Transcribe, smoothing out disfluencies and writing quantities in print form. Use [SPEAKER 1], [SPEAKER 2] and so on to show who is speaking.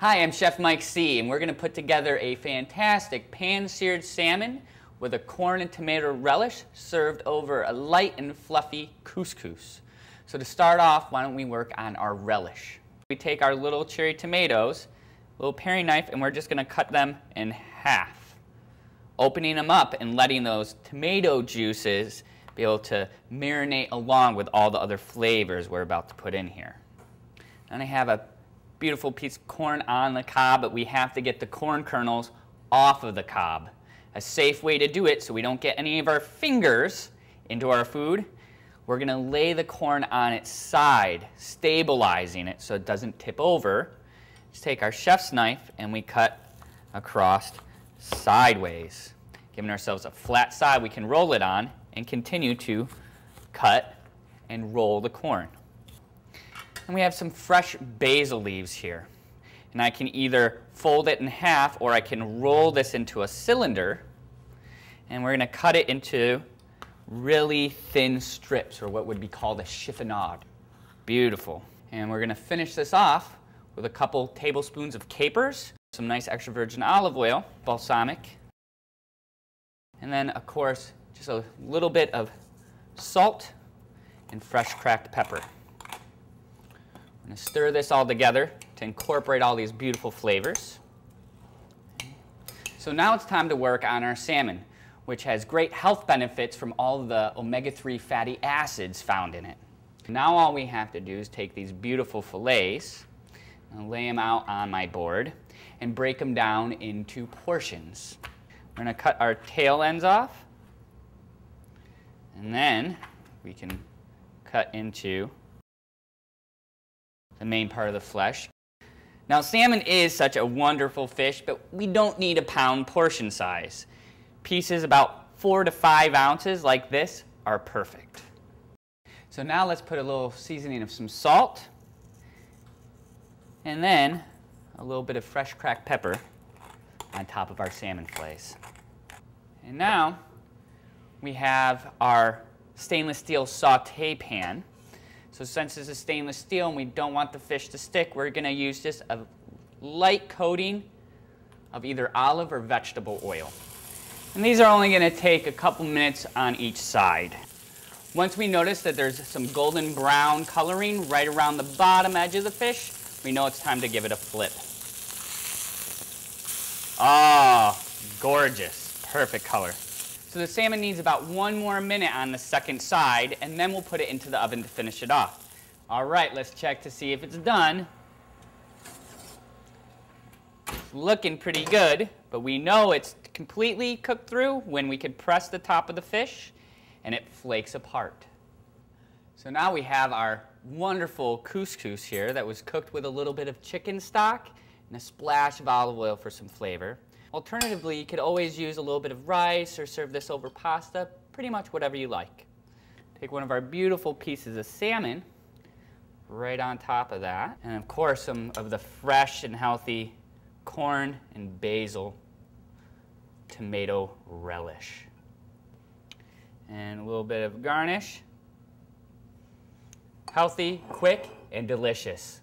[SPEAKER 1] Hi, I'm Chef Mike C, and we're going to put together a fantastic pan-seared salmon with a corn and tomato relish served over a light and fluffy couscous. So to start off, why don't we work on our relish? We take our little cherry tomatoes, little paring knife, and we're just going to cut them in half, opening them up and letting those tomato juices be able to marinate along with all the other flavors we're about to put in here. And I have a beautiful piece of corn on the cob, but we have to get the corn kernels off of the cob. A safe way to do it so we don't get any of our fingers into our food, we're going to lay the corn on its side, stabilizing it so it doesn't tip over. Just take our chef's knife and we cut across sideways, giving ourselves a flat side we can roll it on and continue to cut and roll the corn. And we have some fresh basil leaves here. And I can either fold it in half or I can roll this into a cylinder. And we're going to cut it into really thin strips, or what would be called a chiffonade. Beautiful. And we're going to finish this off with a couple tablespoons of capers, some nice extra virgin olive oil, balsamic, and then, of course, just a little bit of salt and fresh cracked pepper. I'm going to stir this all together to incorporate all these beautiful flavors. So now it's time to work on our salmon, which has great health benefits from all of the omega-3 fatty acids found in it. Now all we have to do is take these beautiful fillets and lay them out on my board and break them down into portions. We're going to cut our tail ends off, and then we can cut into the main part of the flesh. Now, salmon is such a wonderful fish, but we don't need a pound portion size. Pieces about 4 to 5 ounces like this are perfect. So now let's put a little seasoning of some salt and then a little bit of fresh cracked pepper on top of our salmon fillets. And now we have our stainless steel saute pan. So since this is stainless steel and we don't want the fish to stick, we're going to use just a light coating of either olive or vegetable oil. And these are only going to take a couple minutes on each side. Once we notice that there's some golden brown coloring right around the bottom edge of the fish, we know it's time to give it a flip. Ah, gorgeous. Perfect color. So the salmon needs about 1 more minute on the second side, and then we'll put it into the oven to finish it off. All right, let's check to see if it's done. It's looking pretty good, but we know it's completely cooked through when we can press the top of the fish and it flakes apart. So now we have our wonderful couscous here that was cooked with a little bit of chicken stock and a splash of olive oil for some flavor. Alternatively, you could always use a little bit of rice or serve this over pasta, pretty much whatever you like. Take one of our beautiful pieces of salmon right on top of that, and of course some of the fresh and healthy corn and basil tomato relish. And a little bit of garnish. Healthy, quick, and delicious.